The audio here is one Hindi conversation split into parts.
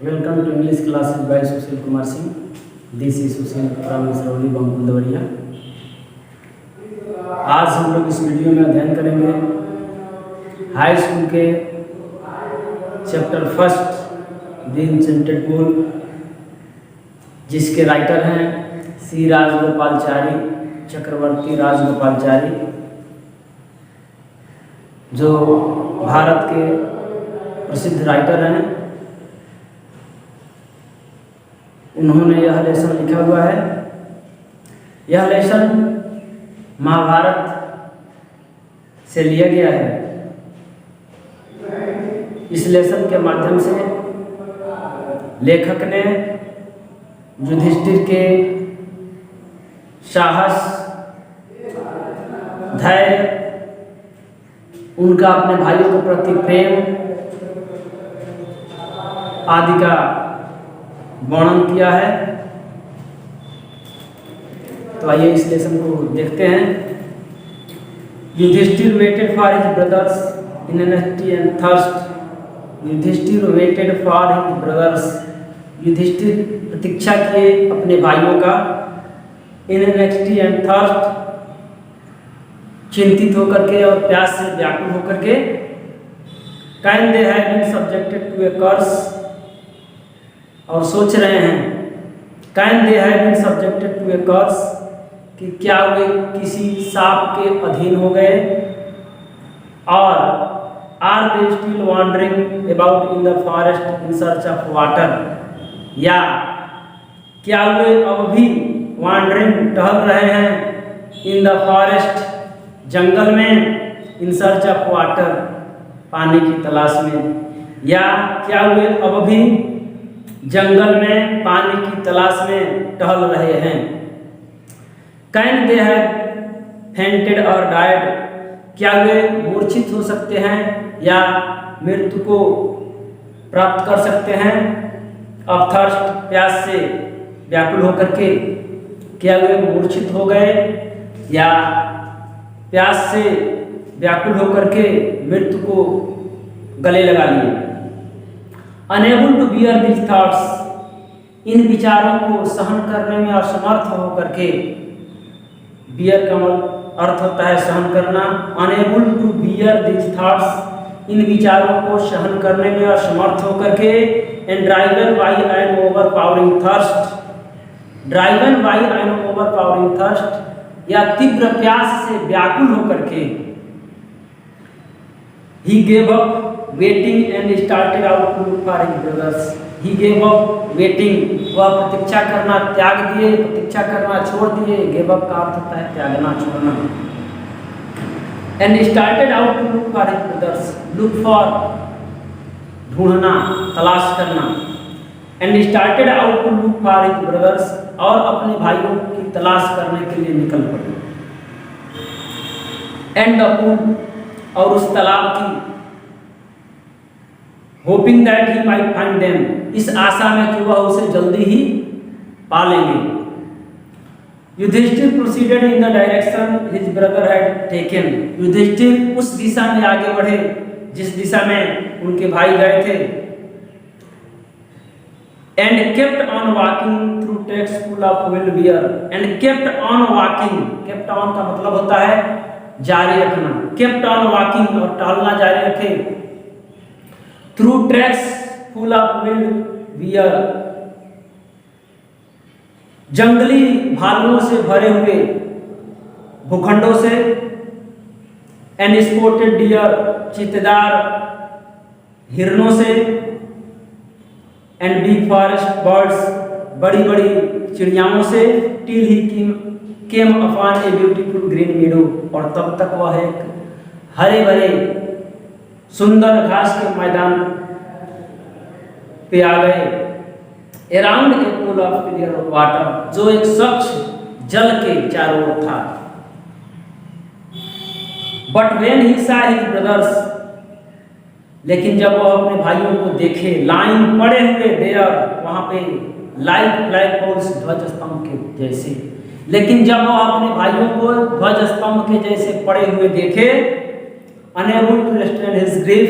Welcome to English classes by Sushil Kumar Singh. This is Sushil from Misroli बंकुंदवरिया। आज हम लोग इस वीडियो में अध्ययन करेंगे हाई स्कूल के चैप्टर फर्स्ट द इंचेंटेड पोल, जिसके राइटर हैं सी राजगोपालचारी, चक्रवर्ती राजगोपालचारी, जो भारत के प्रसिद्ध राइटर हैं। उन्होंने यह लेसन लिखा हुआ है। यह लेसन महाभारत से लिया गया है। इस लेसन के माध्यम से लेखक ने युधिष्ठिर के साहस, धैर्य, उनका अपने भाइयों के प्रति प्रेम आदि का वर्णन किया है। तो आइए इस लेसन को देखते हैं। Yudhishthir waited for his brothers in angst and thirst. Yudhishthir waited for his brothers. Yudhishthir प्रतीक्षा किए अपने भाइयों का इन एनएसटी एंड थर्स्ट, चिंतित होकर के और प्यास से व्याकुल होकर के। Can they have been subjected to a curse, और सोच रहे हैं can they have been subjected to a curse, कि क्या वे किसी साप के अधीन हो गए। और are they still wandering about in the forest in search of water, या क्या वे अब भी वॉन्डरिंग टहल रहे हैं इन द फॉरेस्ट, जंगल में, इन सर्च ऑफ वाटर, पानी की तलाश में, या क्या वे अब भी जंगल में पानी की तलाश में टहल रहे हैं। कैन दे हैव फेंटेड और डाइड, क्या वे मूर्छित हो सकते हैं या मृत्यु को प्राप्त कर सकते हैं। ऑफ थर्स्ट, प्यास से व्याकुल होकर के, क्या वे मूर्छित हो गए या प्यास से व्याकुल होकर के मृत्यु को गले लगा लिए। Unable to bear this thoughts, इन विचारों को सहन करने में असमर्थ होकर के। बियर का अर्थ होता है सहन करना। Unable to bear this thoughts, इन विचारों को सहन करने में असमर्थ होकर के। And driven by an overpowering thirst, driven by an overpowering thirst, या तीव्र प्यास से व्याकुल होकर के। He gave up waiting and started out to look for his brothers. He gave up waiting, वह प्रतीक्षा करना त्याग दिए, प्रतीक्षा करना छोड़ दिए। Gave up का अर्थ होता है त्यागना, छोड़ना। And started out to look for his brothers. Look for, ढूंढना, तलाश करना। And started out to look for his brothers, और अपने भाइयों की तलाश करने के लिए निकल पड़े। And the pool, और उस तालाब की, hoping that he might find them, इस आशा में कि वह उसे जल्दी ही पा लेंगे। Yudhishthir proceeded in the direction his brother had taken. Yudhishthir उस दिशा में आगे बढ़े जिस दिशा में उनके भाई गए थे। And kept on walking through tracks full of wild bear. And kept on walking, kept on का मतलब होता है जारी रखना। केप्ट ऑन वॉकिंग, और टहलना जारी रखे। Through tracks full of wild bear, जंगली भालुओं से भरे हुए भूखंडों से। एंड स्पॉटेड डियर, चित्तेदार हिरणों से। एंड बिग फॉरेस्ट बर्ड्स, बड़ी बड़ी चिड़ियाओं से। Till he came upon a beautiful green मीडो, और तब तक वह एक हरे भरे सुंदर घास के मैदान पे आ गए। Around a pool of clear water, जो एक स्वच्छ जल के चारों ओर था। But when he saw his brothers, लेकिन जब वह अपने भाइयों को देखे, लाइन पड़े हुए देयर, वहां पे लाइक फ्लैग पोल्स, ध्वज स्तंभ के जैसे। लेकिन जब वह अपने भाइयों को ध्वज स्तंभ के जैसे पड़े हुए देखे, unable to restrain his grief,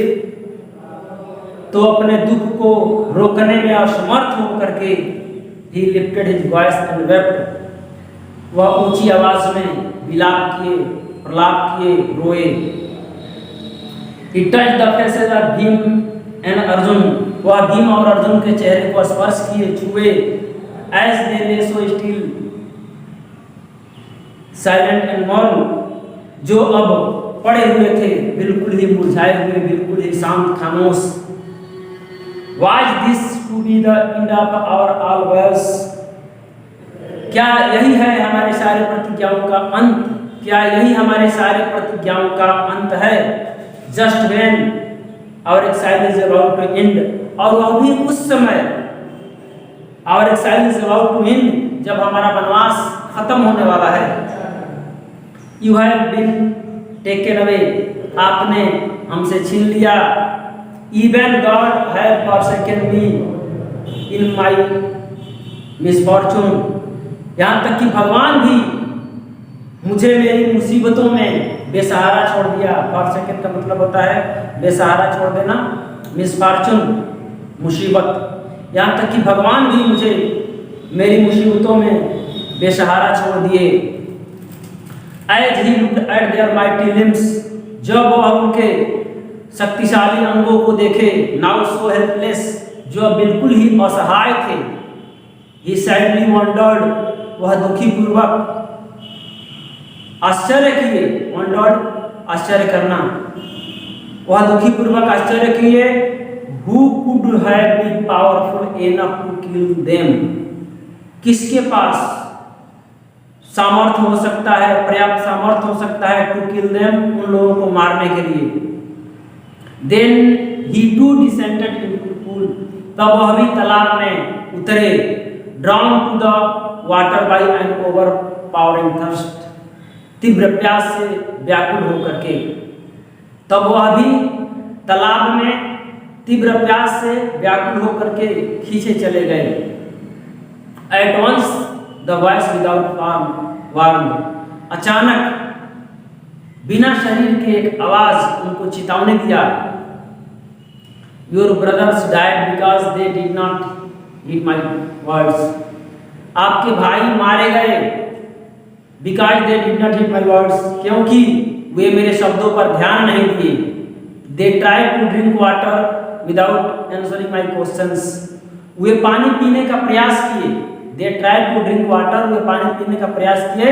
तो अपने दुख को रोकने में असमर्थ होकर के he lifted his voice and wept, वह ऊंची आवाज में विलाप किए, प्रलाप किए, रोए। He touched the faces of Bhim and Arjun, वह भीम और अर्जुन के चेहरे को स्पर्श किए, छुए। As they lay so still, silent and mourn, जो अब पड़े हुए थे, बिल्कुल ही मुरझाए हुए, बिल्कुल ही शांत, खामोश। Was this to be the end of our all vows? क्या यही है हमारे सारे प्रतिज्ञाओं का अंत? क्या यही हमारे सारे प्रतिज्ञाओं का अंत है? Just when our exile is about to end, और वह भी उस समय, our exile is about to end, जब हमारा वनवास खत्म होने वाला है। You have been taken away, आपने हमसे छीन लिया। Even God have forsaken me in my misfortune, यहाँ तक कि भगवान भी मुझे मेरी मुसीबतों में बेसहारा छोड़ दिया। फॉरसेकन का मतलब होता है बेसहारा छोड़ देना, मिसफॉर्चून मुसीबत। यहाँ तक कि भगवान भी मुझे मेरी मुसीबतों में बेसहारा छोड़ दिए। As he looked at their mighty limbs, जब वह उनके शक्तिशाली अंगों को देखे, now so helpless, जो बिल्कुल ही असहाय थे, he sadly wondered, वह दुखी पूर्वक आश्चर्य किए, wondered आश्चर्य करना, वह दुखी पूर्वक आश्चर्य किए, who could have been powerful enough to kill them, किसके पास सामर्थ्य हो सकता है, पर्याप्त सामर्थ्य हो सकता है to kill them, उन लोगों को मारने के लिए। Then he too descended into the pool, तब वह भी तालाब में उतरे, drawn to the water by an overpowering thirst, तीव्र प्यास से व्याकुल होकर के। तब वह भी तालाब में तीव्र प्यास से व्याकुल होकर के खींचे चले गए। At once the voice without warning, अचानक बिना शरीर के एक आवाज उनको चेतावनी दिया। Your brothers died because they did not heed my words, आपके भाई मारे गए because they did not heed my words, क्योंकि वे मेरे शब्दों पर ध्यान नहीं दिए। They tried to drink water without answering my questions, वे पानी पीने का प्रयास किए। They tried to drink water, वे पानी पीने का प्रयास किए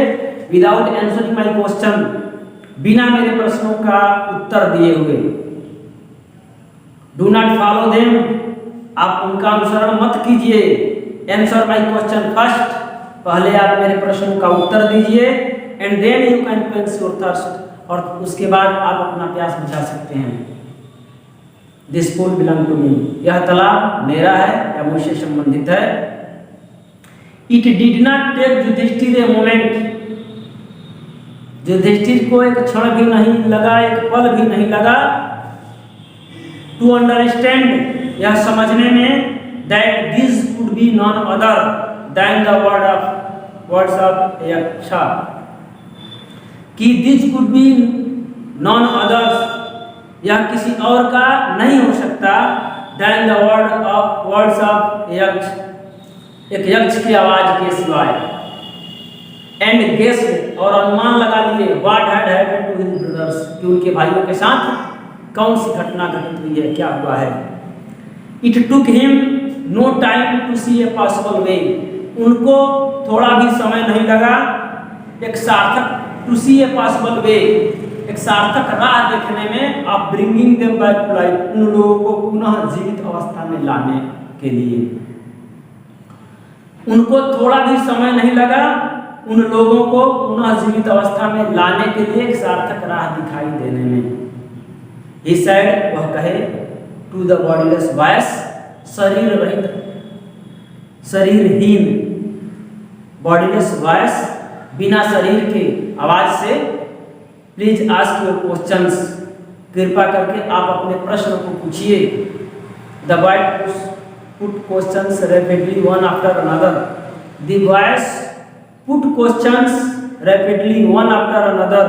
without answering my question, बिना मेरे प्रश्नों का उत्तर दिए हुए। Do not follow them, आप उनका अनुसरण मत कीजिए। Answer my question first, पहले आप मेरे प्रश्नों का उत्तर दीजिए। And then you can quench your thirst, और उसके बाद आप अपना प्यास बुझा सकते हैं। This pool belong to me, यह तालाब मेरा है या मुझसे संबंधित है। It did not take Yudhishthir a moment, Yudhishthir को एक क्षण भी नहीं लगा, एक पल भी नहीं लगा to understand, यह समझने में that this could be none other than the words of Yaksha, कि this could be none other, यह किसी और का नहीं हो सकता than the words of यक्ष, एक यक्ष की आवाज के सिवाय। And guessed, और अनुमान लगा लिए what had happened to his brothers, कि उनके भाइयों के साथ कौन सी घटना घटित हुई है, क्या हुआ है। It took him no time to see a possible way, उनको थोड़ा भी समय नहीं लगा एक सार्थक to see a possible way, एक सार्थक राह देखने में, of bringing them back to life, उन लोगों को पुनः जीवित अवस्था में लाने के लिए। उनको थोड़ा भी समय नहीं लगा उन लोगों को पुनः जीवित अवस्था में लाने के लिए एक सार्थक राह दिखाई देने में। He said, वह कहे to the bodiless voice, शरीर रहित, शरीरहीन, bodiless voice, बिना शरीर के आवाज से, प्लीज आस्क योर क्वेश्चंस, कृपा करके आप अपने प्रश्न को पूछिए। The voice put questions rapidly one after another, the voice put questions rapidly one after another,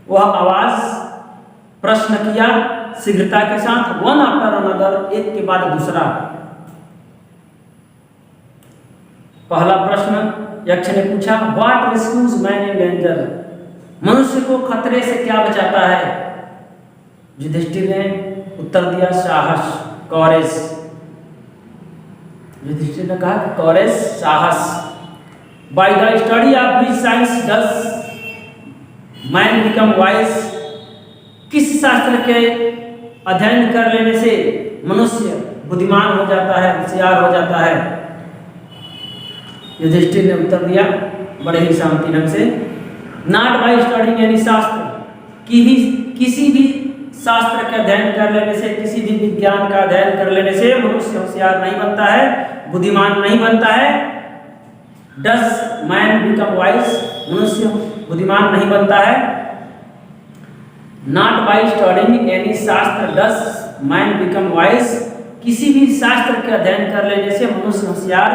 वह आवाज प्रश्न किया शीघ्रता के साथ, वन आफ्टर अनदर, एक के बाद दूसरा। पहला प्रश्न यक्ष ने पूछा, what rescues man in danger, मनुष्य को खतरे से क्या बचाता है? युधिष्ठिर ने उत्तर दिया, साहस, कॉरेज। युधिष्ठिर ने कहा कि कॉरेज, साहस। By the study of which science does man become wise, किस शास्त्र के अध्ययन कर लेने से मनुष्य बुद्धिमान हो जाता है, होशियार हो जाता है? युधिष्ठिर ने उत्तर दिया बड़े ही शांति ढंग से, नॉट बाय स्टडिंग एनी शास्त्र, किसी भी शास्त्र का अध्ययन कर लेने से, किसी भी विज्ञान का अध्ययन कर लेने से मनुष्य होशियार नहीं बनता है, बुद्धिमान नहीं बनता है। डज मैन बिकम वाइज, मनुष्य बुद्धिमान नहीं बनता है। नॉट बाय स्टडिंग एनी शास्त्र डज मैन बिकम वाइज, किसी भी शास्त्र के अध्ययन कर लेने से मनुष्य होशियार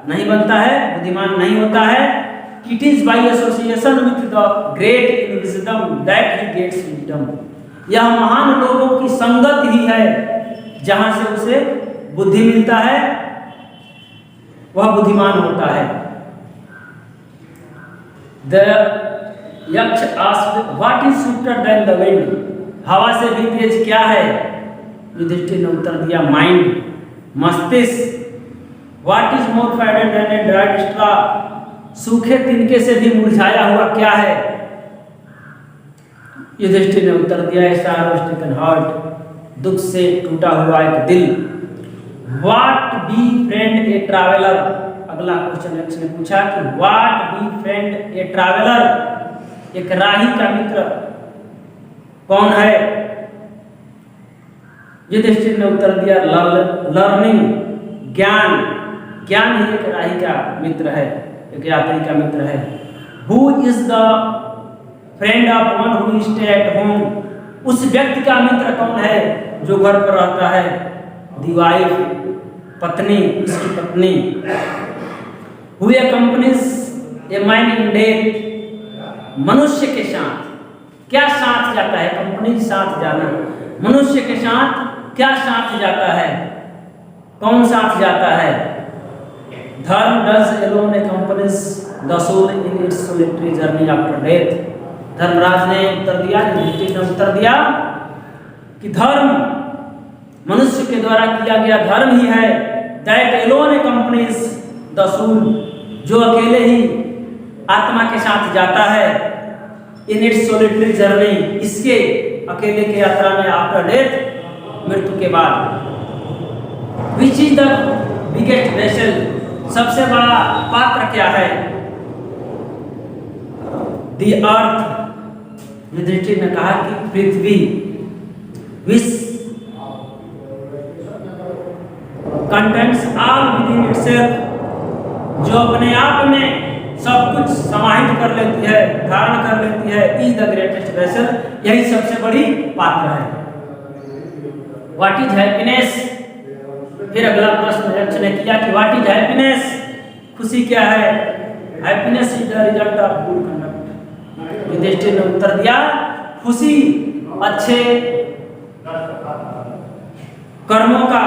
नहीं बनता है, बुद्धिमान नहीं होता है। It is by association with the great in wisdom that he gets wisdom, यह महान लोगों की संगत ही है जहां से उसे बुद्धि मिलता है, वह बुद्धिमान होता है। द यक्ष asked, what is swifter than the wind, हवा से भी तेज क्या है? युधिष्ठिर ने उत्तर दिया, माइंड, मस्तिष्क। What is more faded than a dried straw, सूखे तिनके से भी मुरझाया हुआ क्या है? युधिष्ठिर ने उत्तर दिया, सॉरो स्ट्रिकन हार्ट, दुख से टूटा हुआ एक दिल। What be friend A traveller, अगला क्वेश्चन यक्ष ने पूछा कि what be friend A traveller, एक राही का मित्र कौन है? युधिष्ठिर ने उत्तर दिया, लर्निंग, ज्ञान, ज्ञान ही एक राही का मित्र है, एक यात्री का मित्र है। Who is the friend of one who stay at home, उस व्यक्ति का मित्र कौन है जो घर पर रहता है? दी वाइफ, पत्नी, उसकी पत्नी। Who accompanies a man in death, मनुष्य के साथ क्या साथ जाता है? कंपनी साथ जाना, मनुष्य के साथ क्या साथ जाता है? कौन साथ जाता है? Dharma does alone accompanies the soul in its solitary journey after death, Dharmaraj ने उत्तर दिया, युधिष्ठिर ने उत्तर दिया कि धर्म, मनुष्य के द्वारा किया गया धर्म ही है, that Elon accompanies the soul, जो अकेले ही आत्मा के साथ जाता है, इन इट्स सोलिटरी जर्नी, इसके अकेले की यात्रा में, आफ्टर डेथ, मृत्यु के बाद। Which is the biggest vessel, सबसे बड़ा पात्र क्या है? दी अर्थ, युधिष्ठिर ने कहा कि पृथ्वी। Which contents all within itself, जो अपने आप में सब कुछ समाहित कर लेती है, धारण कर लेती है, इज द ग्रेटेस्ट वेसल, यही सबसे बड़ी पात्र है। व्हाट इज हैप्पीनेस, फिर अगला प्रश्न यक्ष ने किया कि व्हाट इज हैप्पीनेस, खुशी क्या है? Happiness is the result of good conduct, Yudhishthir ने उत्तर दिया, खुशी अच्छे कर्मों का,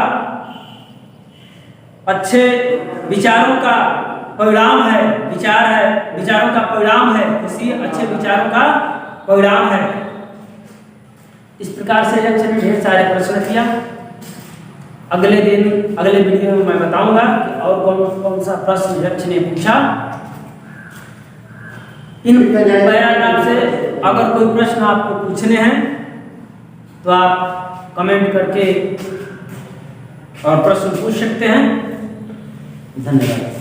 अच्छे विचारों का परिणाम है, विचार है, विचारों का परिणाम है, खुशी अच्छे विचारों का परिणाम है। इस प्रकार से यक्ष ने ढेर सारे प्रश्न किया। अगले दिन, अगले वीडियो में मैं बताऊंगा कि और कौन कौन सा प्रश्न यक्ष ने पूछा। इन पैराग्राफ से अगर कोई प्रश्न आपको पूछने हैं तो आप कमेंट करके और प्रश्न पूछ सकते हैं। धन्यवाद।